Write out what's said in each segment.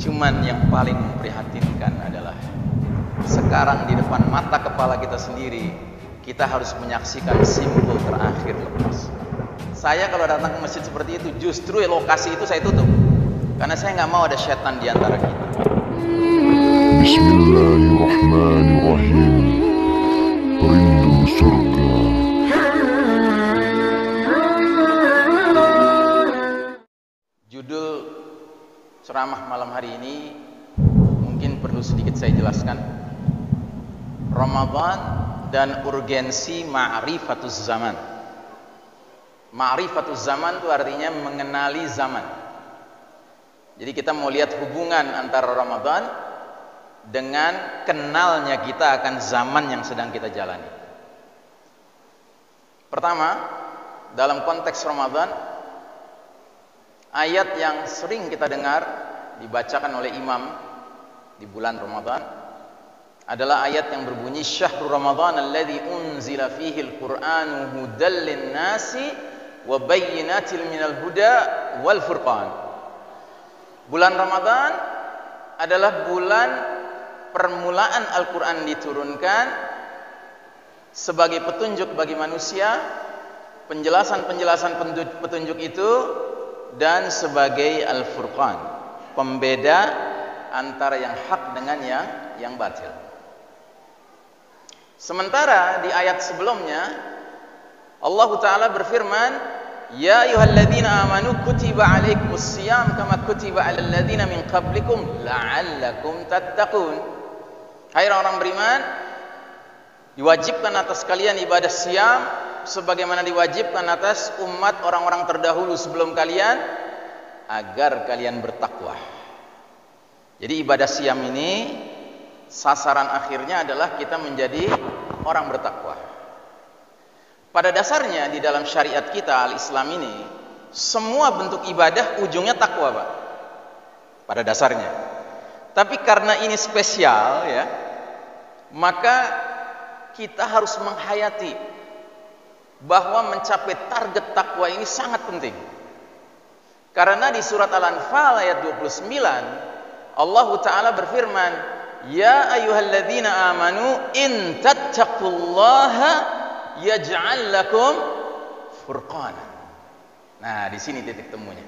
Cuman yang paling memprihatinkan adalah sekarang di depan mata kepala kita sendiri, kita harus menyaksikan simbol terakhir lepas. Saya kalau datang ke masjid seperti itu, justru lokasi itu saya tutup, karena saya nggak mau ada setan di antara kita. Bismillahirrahmanirrahim. Rindu surga. Judul ceramah malam hari ini mungkin perlu sedikit saya jelaskan. Ramadan dan urgensi ma'rifatuz zaman. Ma'rifatuz zaman itu artinya mengenali zaman. Jadi kita mau lihat hubungan antara Ramadan dengan kenalnya kita akan zaman yang sedang kita jalani. Pertama, dalam konteks Ramadan, ayat yang sering kita dengar dibacakan oleh imam di bulan Ramadan adalah ayat yang berbunyi Syahrul Ramadan alladzi unzila fihi al-Qur'anu hudal lin-nasi wa bayyinatil minal huda wal furqan. Bulan Ramadan adalah bulan permulaan Al-Qur'an diturunkan sebagai petunjuk bagi manusia, penjelasan-penjelasan petunjuk itu, dan sebagai Al-Furqan, pembeda antara yang hak dengan yang batil. Sementara di ayat sebelumnya Allah Ta'ala berfirman, Ya ayyuhalladzina amanu kutiba alaikumusiyam kama kutiba alal ladzina min qablikum la'allakum tattaqun. Hai orang beriman, diwajibkan atas kalian ibadah siam sebagaimana diwajibkan atas umat orang-orang terdahulu sebelum kalian agar kalian bertakwa. Jadi ibadah siam ini sasaran akhirnya adalah kita menjadi orang bertakwa. Pada dasarnya di dalam syariat kita al-Islam ini, semua bentuk ibadah ujungnya takwa, Pak. Pada dasarnya. Tapi karena ini spesial ya, maka kita harus menghayati bahwa mencapai target takwa ini sangat penting. Karena di surat Al-Anfal ayat 29 Allah Ta'ala berfirman, Ya ayyuhalladzina amanu in tattaqullaha yaj'al lakum furqana. Nah, di sini titik temunya.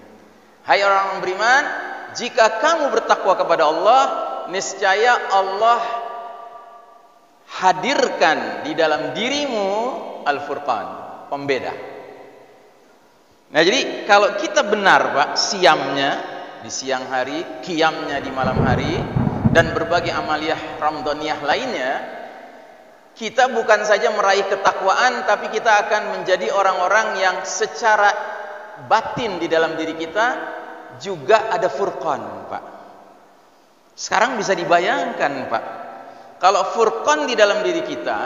Hai orang beriman, jika kamu bertakwa kepada Allah, niscaya Allah hadirkan di dalam dirimu Al-Furqan, pembeda. Nah, jadi kalau kita benar, Pak, siamnya di siang hari, qiyamnya di malam hari, dan berbagai amaliyah Ramadaniyah lainnya, kita bukan saja meraih ketakwaan, tapi kita akan menjadi orang-orang yang secara batin di dalam diri kita juga ada furqan, Pak. Sekarang bisa dibayangkan, Pak, kalau furqan di dalam diri kita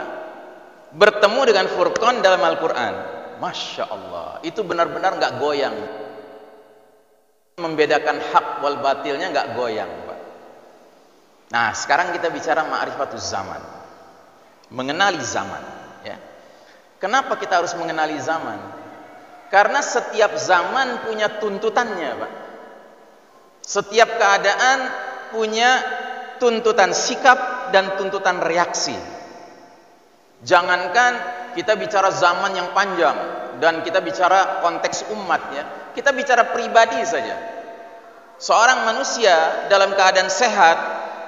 bertemu dengan furqan dalam Al-Quran, Masya Allah, itu benar-benar nggak goyang. Membedakan hak wal batilnya nggak goyang, Pak. Nah, sekarang kita bicara ma'rifatuz zaman. Mengenali zaman, ya. Kenapa kita harus mengenali zaman? Karena setiap zaman punya tuntutannya, Pak. Setiap keadaan punya tuntutan sikap dan tuntutan reaksi. Jangankan kita bicara zaman yang panjang dan kita bicara konteks umat, ya. Kita bicara pribadi saja. Seorang manusia dalam keadaan sehat,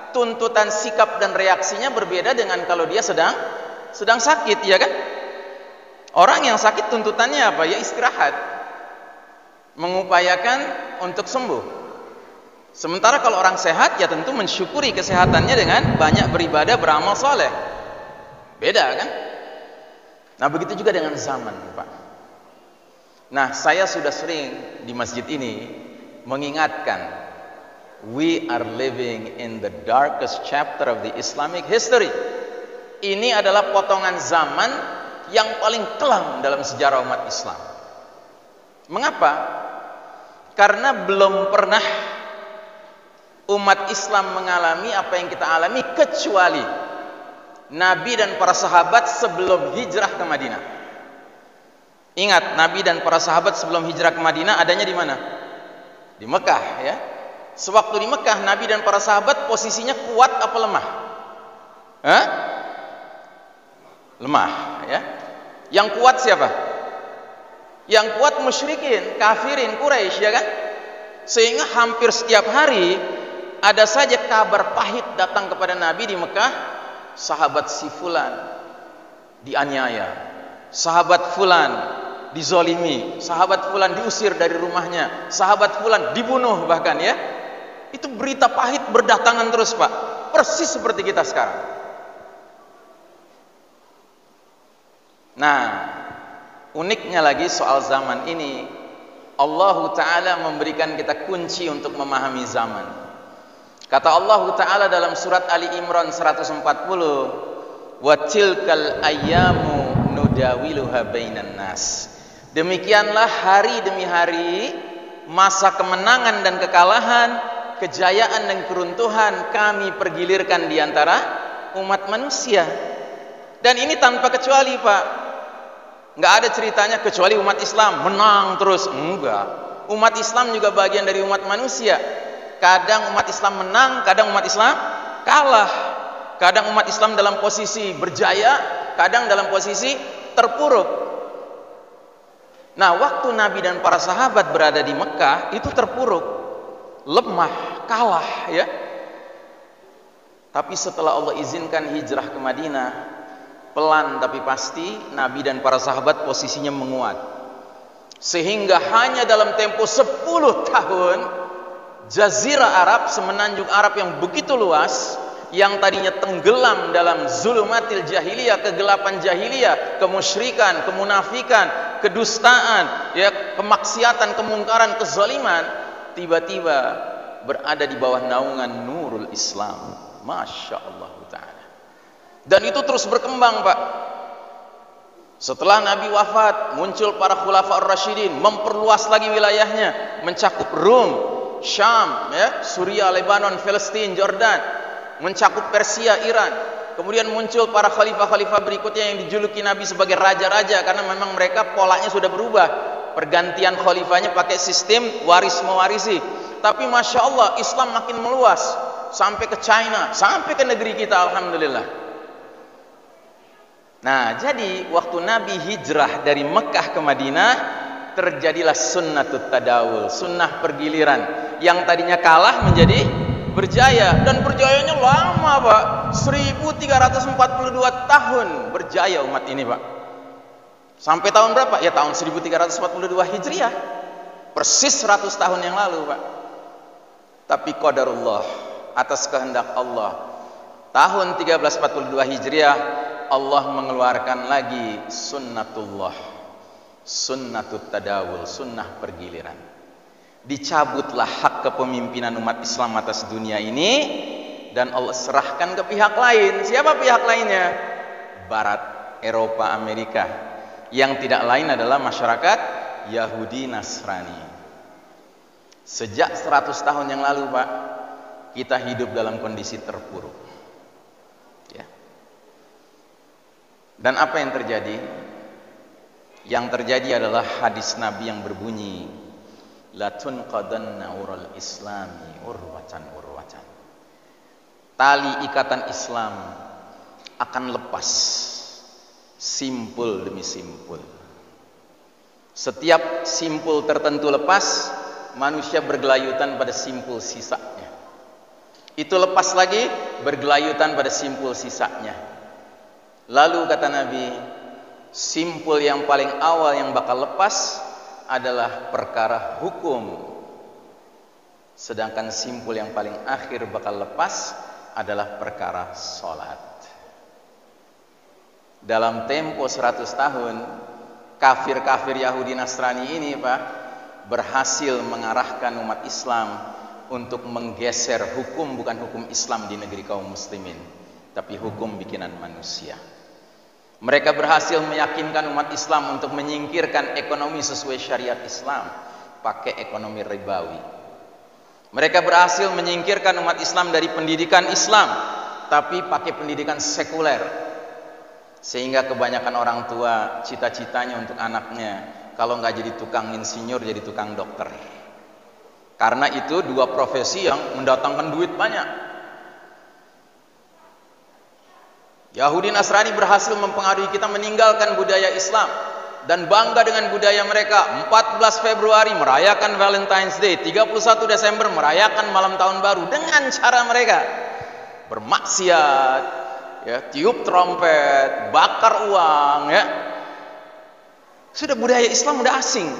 tuntutan sikap dan reaksinya berbeda dengan kalau dia sedang sakit, ya kan? Orang yang sakit tuntutannya apa? Ya istirahat, mengupayakan untuk sembuh. Sementara kalau orang sehat, ya tentu mensyukuri kesehatannya dengan banyak beribadah, beramal soleh. Beda kan? Nah, begitu juga dengan zaman, Pak. Nah, saya sudah sering di masjid ini mengingatkan, we are living in the darkest chapter of the Islamic history. Ini adalah potongan zaman yang paling kelam dalam sejarah umat Islam. Mengapa? Karena belum pernah umat Islam mengalami apa yang kita alami kecuali Nabi dan para sahabat sebelum hijrah ke Madinah. Ingat, Nabi dan para sahabat sebelum hijrah ke Madinah adanya di mana? Di Mekah, ya. Sewaktu di Mekah, Nabi dan para sahabat posisinya kuat apa lemah? Lemah, ya. Yang kuat siapa? Yang kuat musyrikin, kafirin, Quraisy, ya kan? Sehingga hampir setiap hari ada saja kabar pahit datang kepada Nabi di Mekah. Sahabat si fulan dianiaya, sahabat fulan dizolimi, sahabat fulan diusir dari rumahnya, sahabat fulan dibunuh bahkan, ya. Itu berita pahit berdatangan terus, Pak. Persis seperti kita sekarang. Nah, uniknya lagi soal zaman ini, Allah Ta'ala memberikan kita kunci untuk memahami zaman. Kata Allah Ta'ala dalam surat Ali Imran 140, wa tilkal ayyamu nudawiluha bainan nas. Demikianlah hari demi hari, masa kemenangan dan kekalahan, kejayaan dan keruntuhan kami pergilirkan di antara umat manusia. Dan ini tanpa kecuali, Pak. Nggak ada ceritanya kecuali umat Islam menang terus. Enggak. Umat Islam juga bagian dari umat manusia. Kadang umat Islam menang, kadang umat Islam kalah. Kadang umat Islam dalam posisi berjaya, kadang dalam posisi terpuruk. Nah, waktu Nabi dan para sahabat berada di Mekah, itu terpuruk, lemah, kalah, ya. Tapi setelah Allah izinkan hijrah ke Madinah, pelan tapi pasti Nabi dan para sahabat posisinya menguat. Sehingga hanya dalam tempo 10 tahun, Jazirah Arab, semenanjung Arab yang begitu luas, yang tadinya tenggelam dalam zulumatil jahiliyah, kegelapan jahiliyah, kemusyrikan, kemunafikan, kedustaan, ya, kemaksiatan, kemungkaran, kezaliman, tiba-tiba berada di bawah naungan nurul Islam. Masya Allah Ta'ala. Dan itu terus berkembang, Pak. Setelah Nabi wafat, muncul para khulafa ar-rasyidin, memperluas lagi wilayahnya, mencakup Rum, Syam, ya, Suria, Lebanon, Palestina, Jordan, mencakup Persia, Iran. Kemudian muncul para khalifah-khalifah berikutnya yang dijuluki Nabi sebagai raja-raja, karena memang mereka polanya sudah berubah. Pergantian khalifahnya pakai sistem waris mewarisi. Tapi Masya Allah, Islam makin meluas sampai ke China, sampai ke negeri kita, alhamdulillah. Nah, jadi waktu Nabi hijrah dari Mekah ke Madinah, terjadilah sunnatut tadawul, sunnah pergiliran. Yang tadinya kalah menjadi berjaya, dan berjayanya lama, Pak. 1342 tahun berjaya umat ini, Pak. Sampai tahun berapa? Ya tahun 1342 Hijriah. Persis 100 tahun yang lalu, Pak. Tapi qadarullah, atas kehendak Allah, tahun 1342 Hijriah Allah mengeluarkan lagi sunnatullah, sunnatut tadawul, sunnah pergiliran. Dicabutlah hak kepemimpinan umat Islam atas dunia ini, dan Allah serahkan ke pihak lain. Siapa pihak lainnya? Barat, Eropa, Amerika, yang tidak lain adalah masyarakat Yahudi Nasrani. Sejak 100 tahun yang lalu, Pak, kita hidup dalam kondisi terpuruk, ya. Dan apa yang terjadi? Yang terjadi adalah hadis Nabi yang berbunyi, latun qadanna ural islami urwatan urwatan. Tali ikatan Islam akan lepas, simpul demi simpul. Setiap simpul tertentu lepas, manusia bergelayutan pada simpul sisanya. Itu lepas lagi, bergelayutan pada simpul sisanya. Lalu kata Nabi, simpul yang paling awal yang bakal lepas adalah perkara hukum. Sedangkan simpul yang paling akhir bakal lepas adalah perkara sholat. Dalam tempo 100 tahun, kafir-kafir Yahudi Nasrani ini, Pak, berhasil mengarahkan umat Islam untuk menggeser hukum, bukan hukum Islam di negeri kaum muslimin, tapi hukum bikinan manusia. Mereka berhasil meyakinkan umat Islam untuk menyingkirkan ekonomi sesuai syariat Islam, pakai ekonomi ribawi. Mereka berhasil menyingkirkan umat Islam dari pendidikan Islam, tapi pakai pendidikan sekuler. Sehingga kebanyakan orang tua cita-citanya untuk anaknya, kalau nggak jadi tukang insinyur, jadi tukang dokter. Karena itu dua profesi yang mendatangkan duit banyak. Yahudi Nasrani berhasil mempengaruhi kita meninggalkan budaya Islam dan bangga dengan budaya mereka. 14 Februari merayakan Valentine's Day, 31 Desember merayakan malam tahun baru dengan cara mereka bermaksiat, ya, tiup trompet, bakar uang, ya. Sudah budaya Islam udah asing.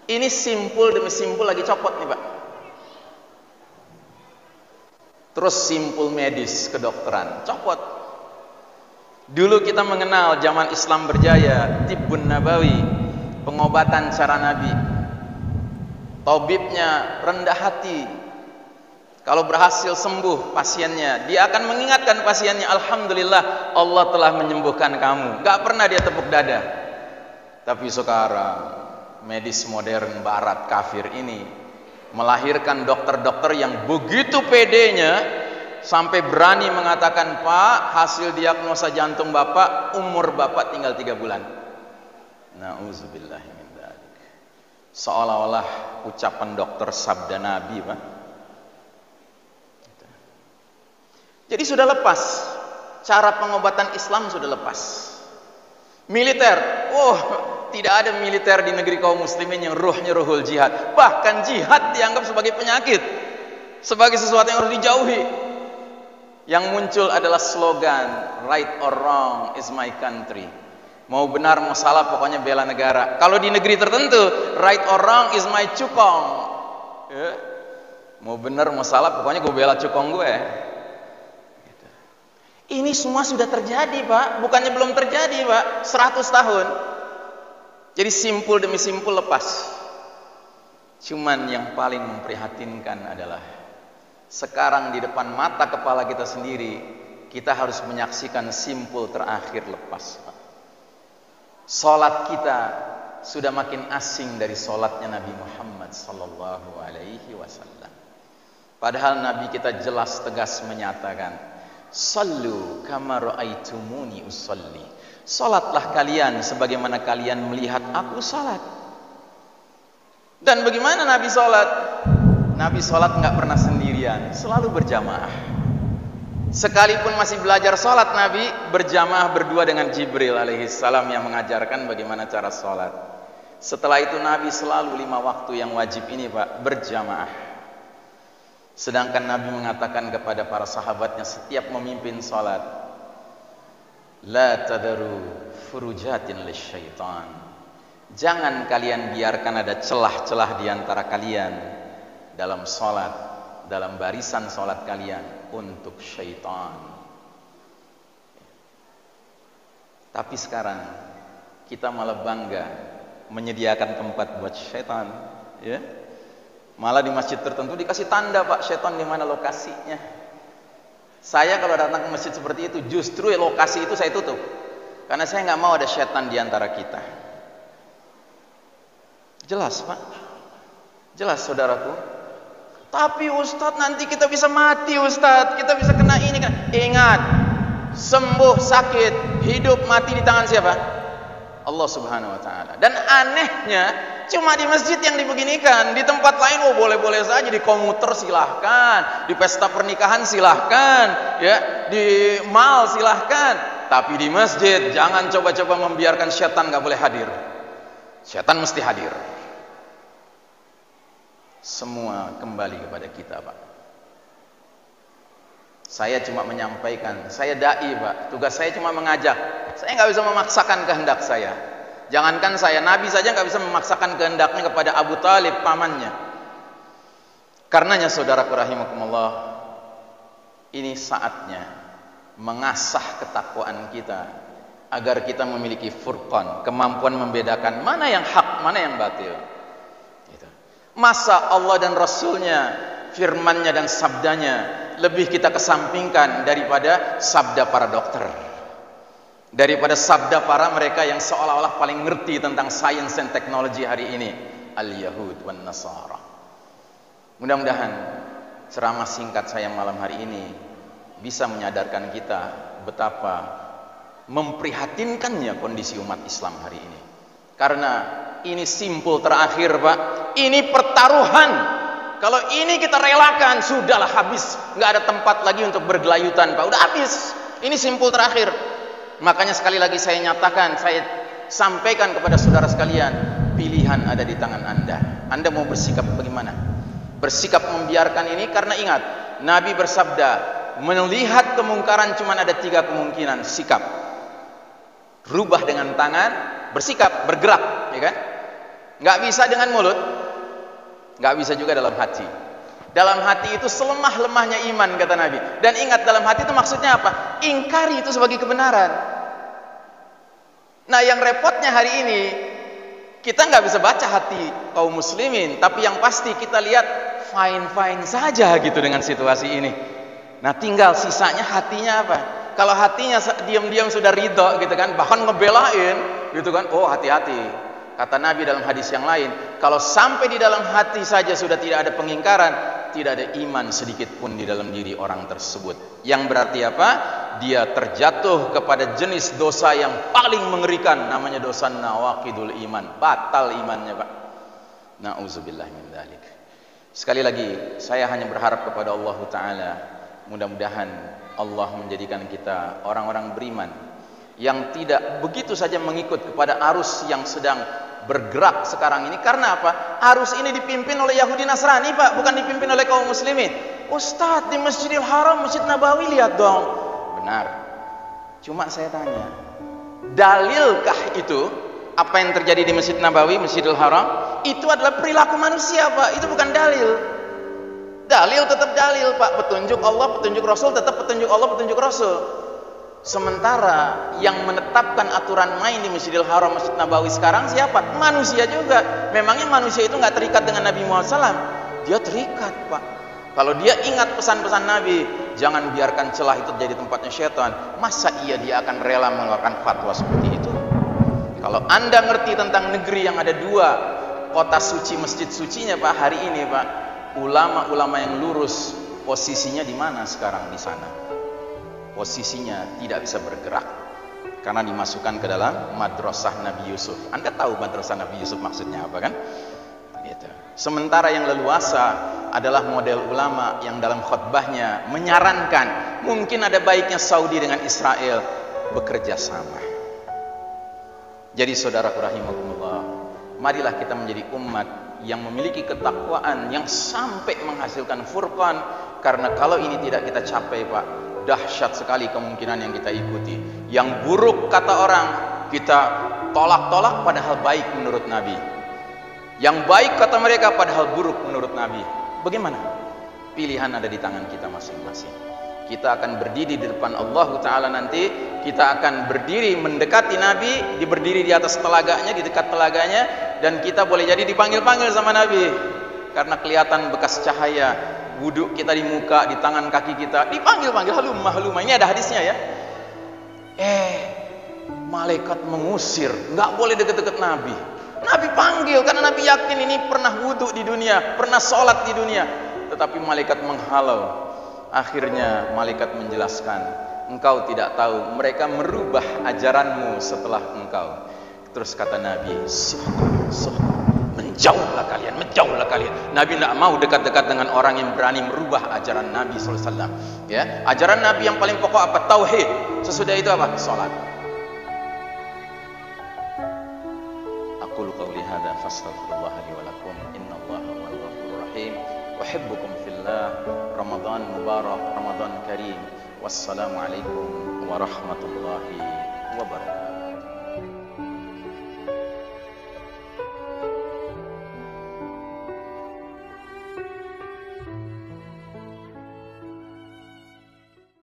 Ini simpul demi simpul lagi copot nih, Pak. Terus simpul medis kedokteran copot. Dulu kita mengenal zaman Islam berjaya, tibbun nabawi, pengobatan cara Nabi. Tabibnya rendah hati. Kalau berhasil sembuh pasiennya, dia akan mengingatkan pasiennya, alhamdulillah Allah telah menyembuhkan kamu. Gak pernah dia tepuk dada. Tapi sekarang medis modern barat kafir ini melahirkan dokter-dokter yang begitu pedenya sampai berani mengatakan, Pak, hasil diagnosa jantung Bapak, umur Bapak tinggal 3 bulan. Na'udzubillah min dzalik. Seolah-olah ucapan dokter sabda Nabi, Pak. Jadi sudah lepas, cara pengobatan Islam sudah lepas. Militer, tidak ada militer di negeri kaum muslimin yang ruhnya ruhul jihad. Bahkan jihad dianggap sebagai penyakit, sebagai sesuatu yang harus dijauhi. Yang muncul adalah slogan, right or wrong is my country. Mau benar mau salah pokoknya bela negara. Kalau di negeri tertentu, right or wrong is my cukong, ya. Mau benar mau salah pokoknya gue bela cukong gue. Ini semua sudah terjadi, Pak. Bukannya belum terjadi, Pak. 100 tahun. Jadi simpul demi simpul lepas. Cuman yang paling memprihatinkan adalah sekarang di depan mata kepala kita sendiri, kita harus menyaksikan simpul terakhir lepas, Pak. Salat kita sudah makin asing dari salatnya Nabi Muhammad sallallahu alaihi wasallam. Padahal Nabi kita jelas tegas menyatakan, "Sallu kama ra'aitumuni usalli." Salatlah kalian sebagaimana kalian melihat aku salat. Dan bagaimana Nabi salat? Nabi salat enggak pernah sendirian, selalu berjamaah. Sekalipun masih belajar salat, Nabi berjamaah berdua dengan Jibril alaihissalam yang mengajarkan bagaimana cara salat. Setelah itu Nabi selalu 5 waktu yang wajib ini, Pak, berjamaah. Sedangkan Nabi mengatakan kepada para sahabatnya setiap memimpin salat, la tadaru furujatin lisyaitan. Jangan kalian biarkan ada celah-celah di antara kalian dalam salat, dalam barisan salat kalian untuk syaitan. Tapi sekarang kita malah bangga menyediakan tempat buat syaitan, ya. Malah di masjid tertentu dikasih tanda, Pak, syaitan di mana lokasinya. Saya kalau datang ke masjid seperti itu, justru lokasi itu saya tutup. Karena saya nggak mau ada syaitan di antara kita. Jelas, Pak? Jelas, saudaraku? Tapi Ustadz, nanti kita bisa mati, Ustadz. Kita bisa kena ini kan. Ingat, sembuh, sakit, hidup, mati di tangan siapa? Allah Subhanahu wa ta'ala. Dan anehnya, cuma di masjid yang dibeginikan. Di tempat lain, boleh-boleh saja. Di komuter silahkan, di pesta pernikahan silahkan, ya, di mal silahkan. Tapi di masjid, jangan coba-coba membiarkan syaitan gak boleh hadir. Syaitan mesti hadir. Semua kembali kepada kita, Pak. Saya cuma menyampaikan, saya dai, Pak. Tugas saya cuma mengajak. Saya nggak bisa memaksakan kehendak saya. Jangankan saya, Nabi saja nggak bisa memaksakan kehendaknya kepada Abu Talib, pamannya. Karenanya, saudaraku rahimakumullah, ini saatnya mengasah ketakwaan kita agar kita memiliki furqan, kemampuan membedakan mana yang hak, mana yang batil. Masa Allah dan Rasulnya, firmannya dan sabdanya lebih kita kesampingkan daripada sabda para dokter, daripada sabda para mereka yang seolah-olah paling ngerti tentang sains dan teknologi hari ini, al-Yahud wan Nasara. Mudah-mudahan ceramah singkat saya malam hari ini bisa menyadarkan kita betapa memprihatinkannya kondisi umat Islam hari ini. Karena ini simpul terakhir, Pak. Ini pertaruhan. Kalau ini kita relakan, sudahlah habis. Nggak ada tempat lagi untuk bergelayutan, Pak. Udah habis. Ini simpul terakhir. Makanya sekali lagi saya nyatakan, saya sampaikan kepada saudara sekalian, pilihan ada di tangan Anda. Anda mau bersikap bagaimana? Bersikap membiarkan ini karena ingat, Nabi bersabda, melihat kemungkaran cuma ada 3 kemungkinan sikap. Rubah dengan tangan, bersikap, bergerak, ya kan? Nggak bisa dengan mulut, nggak bisa juga dalam hati. Dalam hati itu selemah-lemahnya iman, kata Nabi. Dan ingat, dalam hati itu maksudnya apa? Ingkari itu sebagai kebenaran. Nah, yang repotnya hari ini, kita nggak bisa baca hati kaum muslimin, tapi yang pasti kita lihat fine-fine saja gitu dengan situasi ini. Nah, tinggal sisanya hatinya apa? Kalau hatinya diam-diam sudah ridho gitu kan, bahkan ngebelain gitu kan, oh hati-hati. Kata Nabi dalam hadis yang lain, kalau sampai di dalam hati saja sudah tidak ada pengingkaran, tidak ada iman sedikit pun di dalam diri orang tersebut. Yang berarti apa? Dia terjatuh kepada jenis dosa yang paling mengerikan, namanya dosa nawaqidul iman, batal imannya, Pak. Nauzubillah min dzalik. Sekali lagi, saya hanya berharap kepada Allah Ta'ala, mudah-mudahan Allah menjadikan kita orang-orang beriman yang tidak begitu saja mengikut kepada arus yang sedang bergerak sekarang ini. Karena apa? Arus ini dipimpin oleh Yahudi Nasrani, Pak, bukan dipimpin oleh kaum muslimin. Ustadz, di Masjidil Haram, Masjid Nabawi, lihat dong. Benar. Cuma saya tanya, dalilkah itu apa yang terjadi di Masjid Nabawi, Masjidil Haram? Itu adalah perilaku manusia, Pak. Itu bukan dalil. Dalil tetap dalil, Pak. Petunjuk Allah, petunjuk Rasul, tetap petunjuk Allah, petunjuk Rasul. Sementara yang menetapkan aturan main di Masjidil Haram, Masjid Nabawi sekarang siapa? Manusia juga. Memangnya manusia itu nggak terikat dengan Nabi Muhammad SAW? Dia terikat, Pak. Kalau dia ingat pesan-pesan Nabi, jangan biarkan celah itu jadi tempatnya syaitan. Masa iya dia akan rela mengeluarkan fatwa seperti itu? Kalau Anda ngerti tentang negeri yang ada 2 kota suci, masjid sucinya, Pak, hari ini, Pak, ulama-ulama yang lurus posisinya di mana sekarang di sana? Posisinya tidak bisa bergerak karena dimasukkan ke dalam madrasah Nabi Yusuf. Anda tahu madrasah Nabi Yusuf maksudnya apa kan? Gitu. Sementara yang leluasa adalah model ulama yang dalam khutbahnya menyarankan mungkin ada baiknya Saudi dengan Israel bekerja sama. Jadi saudaraku rahimakumullah, marilah kita menjadi umat yang memiliki ketakwaan yang sampai menghasilkan furqan, karena kalau ini tidak kita capai, Pak, dahsyat sekali kemungkinan yang kita ikuti. Yang buruk kata orang kita tolak-tolak padahal baik menurut Nabi. Yang baik kata mereka padahal buruk menurut Nabi. Bagaimana? Pilihan ada di tangan kita masing-masing. Kita akan berdiri di depan Allah Ta'ala nanti. Kita akan berdiri mendekati Nabi, berdiri di atas telaganya, di dekat telaganya, dan kita boleh jadi dipanggil-panggil sama Nabi karena kelihatan bekas cahaya wudhu kita di muka, di tangan kaki kita, dipanggil-panggil, halumma halumma. Ini ada hadisnya ya. Malaikat mengusir, nggak boleh deket-deket Nabi. Nabi panggil karena Nabi yakin ini pernah wudhu di dunia, pernah sholat di dunia, tetapi malaikat menghalau. Akhirnya malaikat menjelaskan, engkau tidak tahu, mereka merubah ajaranmu setelah engkau. Terus kata Nabi, menjauhlah kalian. Nabi tidak mau dekat-dekat dengan orang yang berani merubah ajaran Nabi SAW. Ya, ajaran Nabi yang paling pokok apa? Tauhid. Sesudah itu apa? Salat. Aqulu qawli hadza fastaghfirullah li wa lakum innallaha huwal ghafurur rahim. Uhibbukum fillah. Ramadan mubarak, Ramadan karim. Wassalamu alaikum warahmatullahi wabarakatuh.